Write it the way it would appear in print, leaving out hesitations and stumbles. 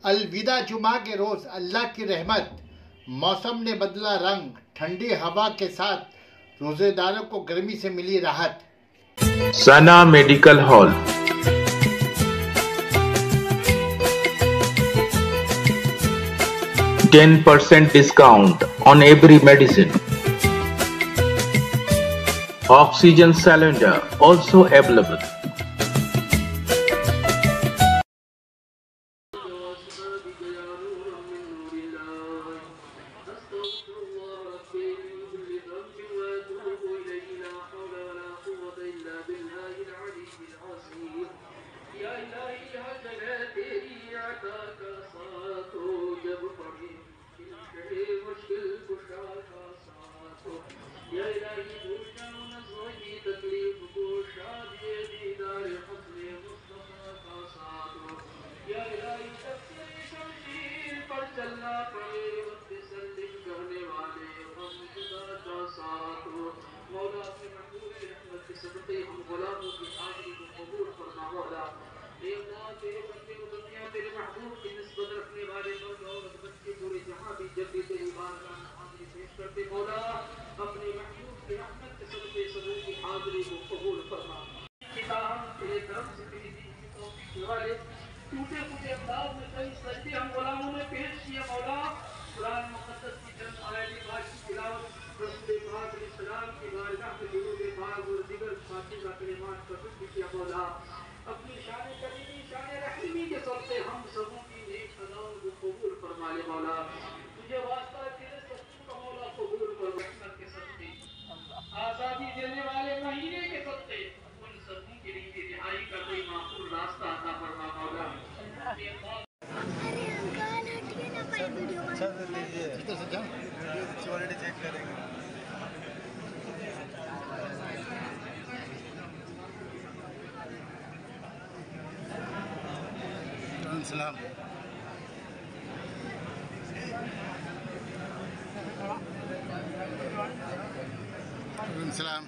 अलविदा जुमा के रोज अल्लाह की रहमत। मौसम ने बदला रंग, ठंडी हवा के साथ रोजेदारों को गर्मी से मिली राहत। सना medical hall, %10 discount on every medicine. Oxygen cylinder also available. टूटे फूटे अंदाज में कई सजदे हम गुलामों ने पेश किए। मौला कुरान मुक़द्दस की चंद आयतें पाक की तिलावत रसूल पाक अलैहिस्सलाम की बारगाह में दुरूद पाक और दीगर फातिहा कलिमात का ज़िक्र किया। मौला अपनी शान करीमी शान रहमी के सबसे हम सबों की नेक अदाओं को कबूल फरमा ले। मौला तुझे वास्ता तेरे सच्चे का मौला कबूल कर। रहमत के सच्चे आज़ादी देने वाले महीने के सच्चे उन सबों के लिए रिहाई का कोई माकूल रास्ता अता फरमा। मौला चेक करेंगे। सलाम सलाम।